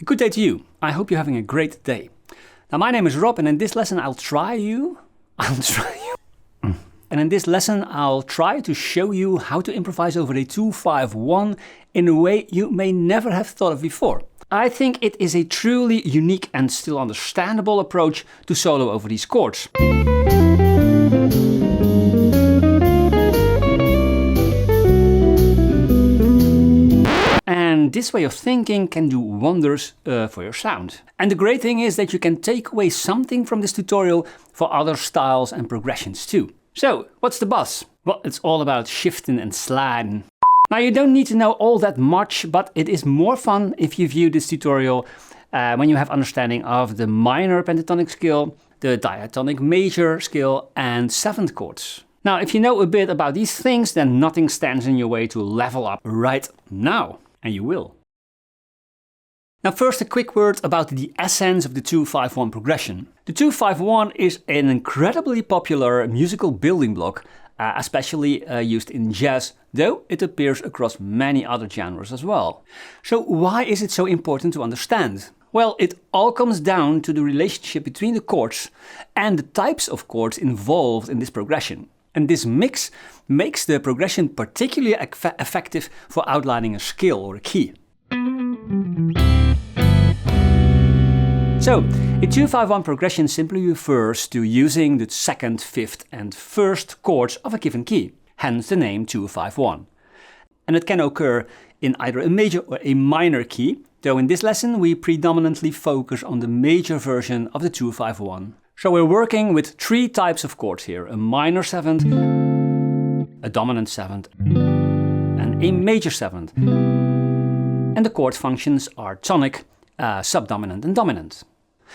Good day to you. I hope you're having a great day. Now my name is Rob and in this lesson I'll try to show you how to improvise over a 2-5-1 in a way you may never have thought of before. I think it is a truly unique and still understandable approach to solo over these chords. And this way of thinking can do wonders for your sound. And the great thing is that you can take away something from this tutorial for other styles and progressions too. So, what's the buzz? Well, it's all about shifting and sliding. Now you don't need to know all that much, but it is more fun if you view this tutorial when you have understanding of the minor pentatonic scale, the diatonic major scale and 7th chords. Now if you know a bit about these things, then nothing stands in your way to level up right now. And you will. Now first a quick word about the essence of the 2-5-1 progression. The 2-5-1 is an incredibly popular musical building block, especially used in jazz, though it appears across many other genres as well. So why is it so important to understand? Well, it all comes down to the relationship between the chords and the types of chords involved in this progression. And this mix makes the progression particularly effective for outlining a scale or a key. So, a 2-5-1 progression simply refers to using the 2nd, 5th and 1st chords of a given key, hence the name 2-5-1. And it can occur in either a major or a minor key, though in this lesson we predominantly focus on the major version of the 2-5-1. So we're working with 3 types of chords here, a minor 7th, a dominant 7th and a major 7th. And the chord functions are tonic, subdominant and dominant.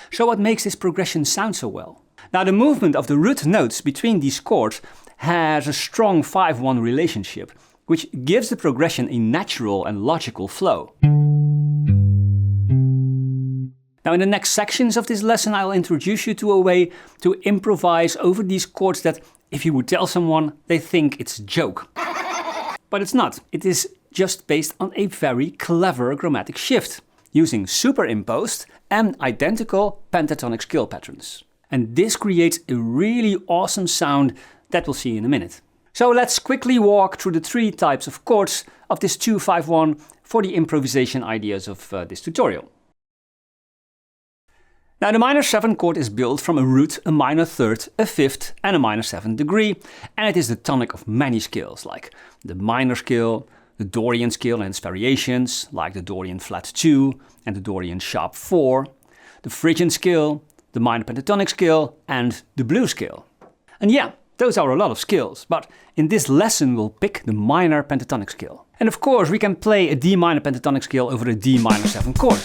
So what makes this progression sound so well? Now the movement of the root notes between these chords has a strong 5-1 relationship, which gives the progression a natural and logical flow. Now in the next sections of this lesson I'll introduce you to a way to improvise over these chords that if you would tell someone they think it's a joke. But it's not. It is just based on a very clever chromatic shift using superimposed and identical pentatonic scale patterns. And this creates a really awesome sound that we'll see in a minute. So let's quickly walk through the 3 types of chords of this 2-5-1 for the improvisation ideas of this tutorial. Now the minor 7 chord is built from a root, a minor 3rd, a 5th and a minor 7th degree, and it is the tonic of many scales like the minor scale, the Dorian scale and its variations like the Dorian flat 2 and the Dorian sharp 4, the Phrygian scale, the minor pentatonic scale and the blues scale. And yeah, those are a lot of scales, but in this lesson we'll pick the minor pentatonic scale. And of course we can play a D minor pentatonic scale over a D minor 7 chord.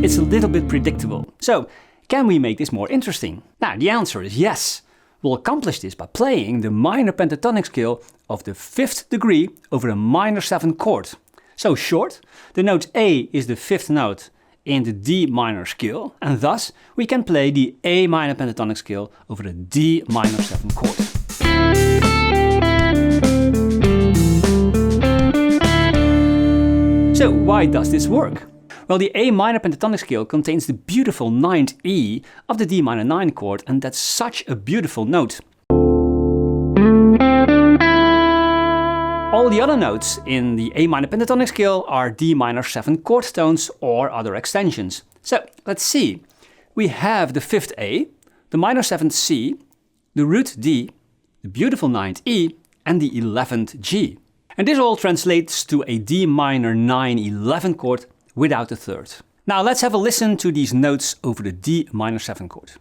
It's a little bit predictable. So, can we make this more interesting? Now, the answer is yes. We'll accomplish this by playing the minor pentatonic scale of the 5th degree over a minor 7 chord. So short, the note A is the 5th note in the D minor scale, and thus we can play the A minor pentatonic scale over a D minor 7 chord. So, why does this work? Well, the A minor pentatonic scale contains the beautiful 9th E of the D minor 9 chord, and that's such a beautiful note. All the other notes in the A minor pentatonic scale are D minor 7 chord tones or other extensions. So, let's see. We have the 5th A, the minor 7th C, the root D, the beautiful 9th E, and the 11th G. And this all translates to a D minor 9-11 chord without a 3rd. Now let's have a listen to these notes over the D minor 7 chord.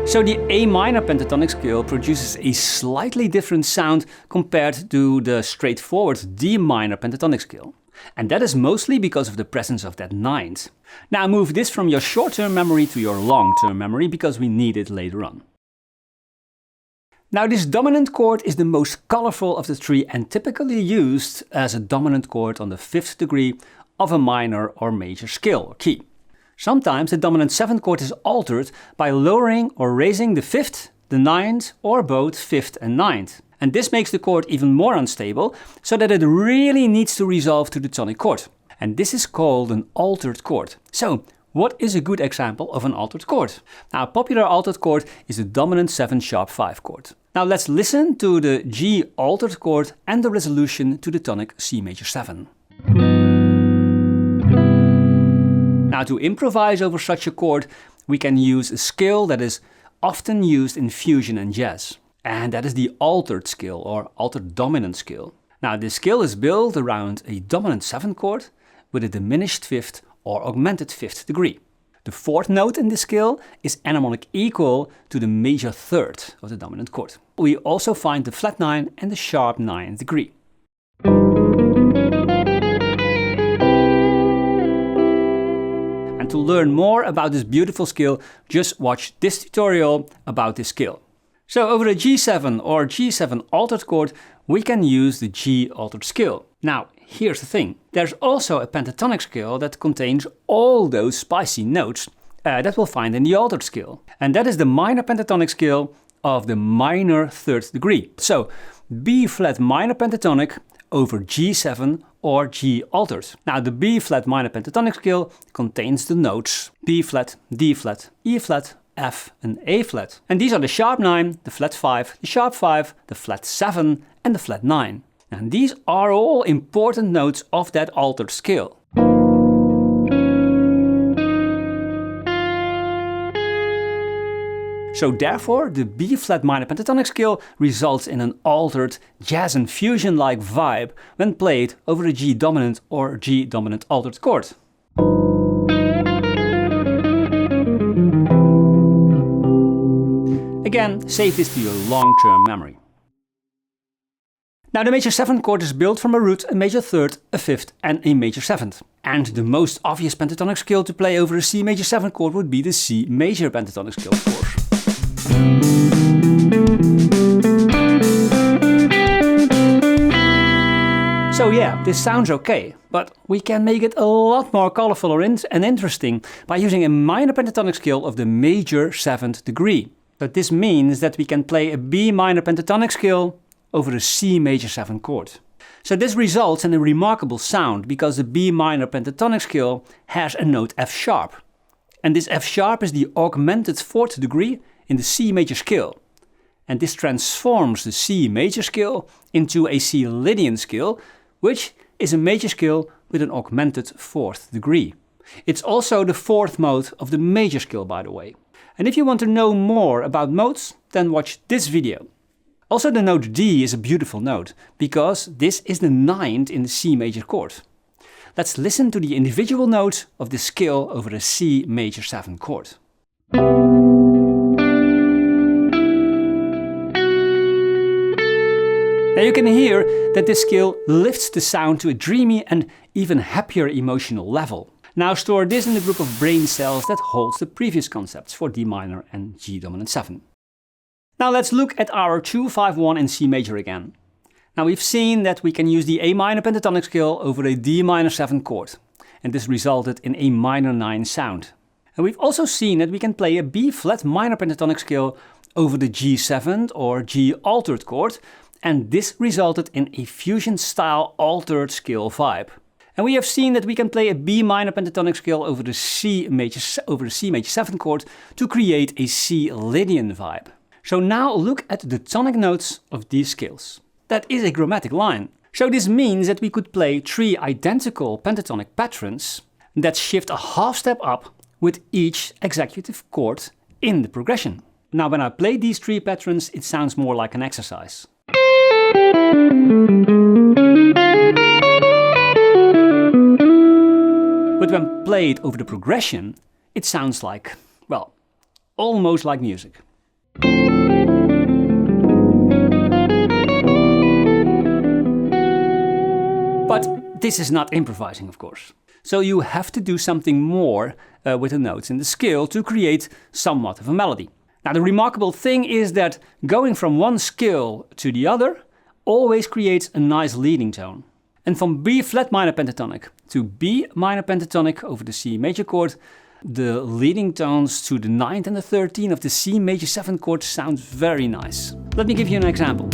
So the A minor pentatonic scale produces a slightly different sound compared to the straightforward D minor pentatonic scale. And that is mostly because of the presence of that 9th. Now move this from your short-term memory to your long-term memory because we need it later on. Now this dominant chord is the most colorful of the 3 and typically used as a dominant chord on the 5th degree of a minor or major scale or key. Sometimes the dominant 7th chord is altered by lowering or raising the 5th, the 9th, or both 5th and 9th. And this makes the chord even more unstable, so that it really needs to resolve to the tonic chord. And this is called an altered chord. So, what is a good example of an altered chord? Now, a popular altered chord is the dominant 7 sharp 5 chord. Now let's listen to the G altered chord and the resolution to the tonic C major 7. Now, to improvise over such a chord, we can use a scale that is often used in fusion and jazz. And that is the altered scale or altered dominant scale. Now, this scale is built around a dominant 7th chord with a diminished 5th or augmented 5th degree. The 4th note in this scale is enharmonic equal to the major 3rd of the dominant chord. We also find the flat 9 and the sharp 9th degree. And to learn more about this beautiful scale, just watch this tutorial about this scale. So over a G7 or G7 altered chord, we can use the G altered scale. Now, here's the thing. There's also a pentatonic scale that contains all those spicy notes that we'll find in the altered scale. And that is the minor pentatonic scale of the minor 3rd degree. So, B flat minor pentatonic over G7 or G altered. Now, the B flat minor pentatonic scale contains the notes B flat, D flat, E flat, F and A flat. And these are the sharp 9, the flat 5, the sharp 5, the flat 7 and the flat 9. And these are all important notes of that altered scale. So therefore, the B flat minor pentatonic scale results in an altered jazz and fusion-like vibe when played over a G dominant or G dominant altered chord. Again, save this to your long-term memory. Now, the major 7th chord is built from a root, a major 3rd, a 5th and a major 7th. And the most obvious pentatonic scale to play over a C major 7th chord would be the C major pentatonic scale, of course. So yeah, this sounds okay, but we can make it a lot more colorful and interesting by using a minor pentatonic scale of the major 7th degree. But this means that we can play a B minor pentatonic scale over a C major 7 chord. So this results in a remarkable sound because the B minor pentatonic scale has a note F sharp. And this F sharp is the augmented 4th degree in the C major scale. And this transforms the C major scale into a C Lydian scale, which is a major scale with an augmented 4th degree. It's also the 4th mode of the major scale, by the way. And if you want to know more about modes, then watch this video. Also, the note D is a beautiful note, because this is the 9th in the C major chord. Let's listen to the individual notes of this scale over a C major 7 chord. Now you can hear that this scale lifts the sound to a dreamy and even happier emotional level. Now store this in the group of brain cells that holds the previous concepts for D minor and G dominant 7. Now let's look at our 2-5-1 in C major again. Now we've seen that we can use the A minor pentatonic scale over a D minor 7 chord, and this resulted in a minor 9 sound. And we've also seen that we can play a B flat minor pentatonic scale over the G7 or G altered chord, and this resulted in a fusion style altered scale vibe. And we have seen that we can play a B minor pentatonic scale over the C major 7 chord to create a C Lydian vibe. So now look at the tonic notes of these scales. That is a chromatic line. So this means that we could play 3 identical pentatonic patterns that shift a half step up with each executive chord in the progression. Now when I play these 3 patterns, it sounds more like an exercise. But when played over the progression, it sounds like, well, almost like music. But this is not improvising, of course. So you have to do something more with the notes in the scale to create somewhat of a melody. Now the remarkable thing is that going from one scale to the other always creates a nice leading tone. And from B flat minor pentatonic to B minor pentatonic over the C major chord, the leading tones to the 9th and the 13th of the C major 7 chord sound very nice. Let me give you an example.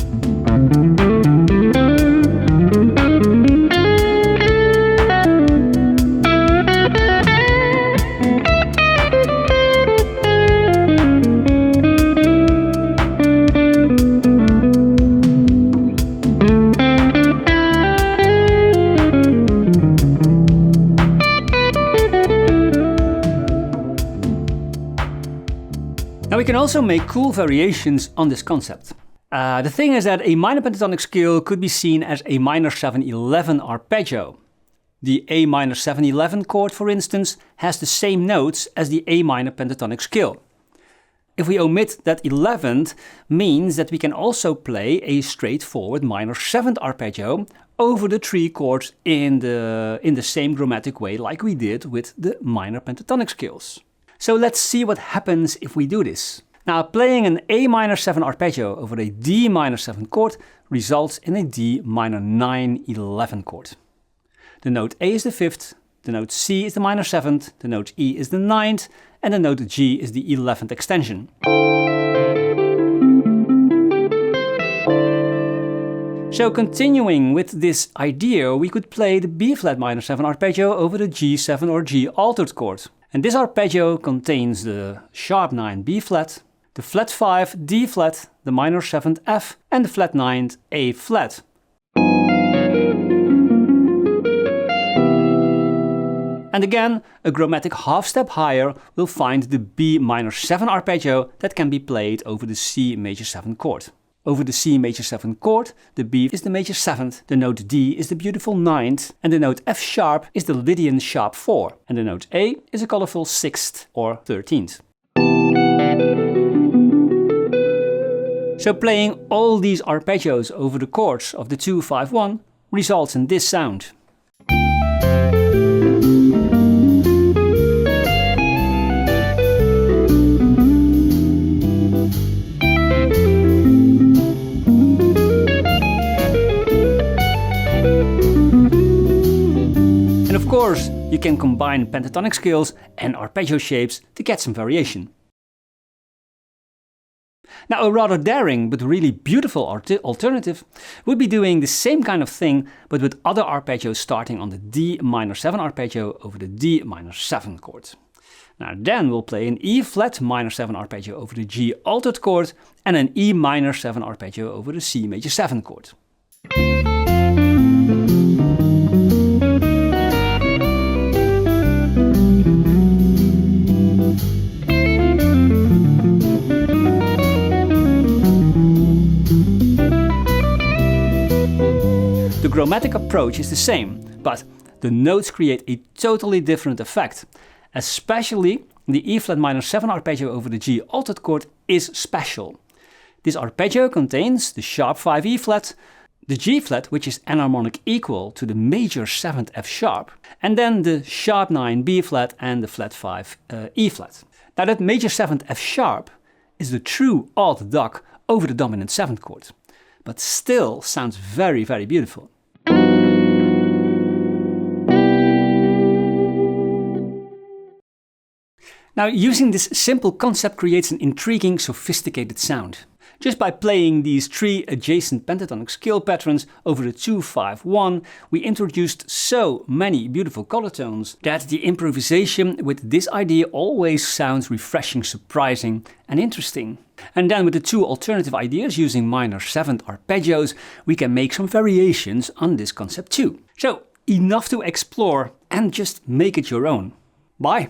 Now we can also make cool variations on this concept. The thing is that a minor pentatonic scale could be seen as a minor 7/11 arpeggio. The A minor 7/11 chord, for instance, has the same notes as the A minor pentatonic scale. If we omit that 11th, means that we can also play a straightforward minor 7th arpeggio over the 3 chords in the same chromatic way like we did with the minor pentatonic scales. So let's see what happens if we do this. Now, playing an A minor 7 arpeggio over a D minor 7 chord results in a D minor 9/11 chord. The note A is the 5th, the note C is the minor 7th, the note E is the 9th, and the note G is the 11th extension. So continuing with this idea, we could play the B flat minor 7 arpeggio over the G7 or G altered chord. And this arpeggio contains the sharp 9 B flat, the flat 5 D flat, the minor 7th F, and the flat 9th A flat. And again, a chromatic half step higher will find the B minor 7 arpeggio that can be played over the C major 7 chord. Over the C major 7 chord, the B is the major 7th, the note D is the beautiful 9th, and the note F sharp is the Lydian sharp 4, and the note A is a colorful 6th or 13th. So playing all these arpeggios over the chords of the 2-5-1 results in this sound. Of course, you can combine pentatonic scales and arpeggio shapes to get some variation. Now, a rather daring but really beautiful alternative would be doing the same kind of thing but with other arpeggios starting on the D minor 7 arpeggio over the D minor 7 chord. Now then we'll play an E flat minor 7 arpeggio over the G altered chord and an E minor 7 arpeggio over the C major 7 chord. The chromatic approach is the same, but the notes create a totally different effect. Especially the E flat minor 7 arpeggio over the G altered chord is special. This arpeggio contains the sharp 5 E flat, the G flat, which is enharmonic equal to the major 7th F sharp, and then the sharp 9 B flat and the flat 5 E flat. Now that major 7th F sharp is the true odd duck over the dominant 7th chord, but still sounds very, very beautiful. Now, using this simple concept creates an intriguing, sophisticated sound. Just by playing these 3 adjacent pentatonic scale patterns over the 2-5-1, we introduced so many beautiful color tones that the improvisation with this idea always sounds refreshing, surprising and interesting. And then with the 2 alternative ideas using minor 7th arpeggios, we can make some variations on this concept too. So, enough to explore and just make it your own. Bye!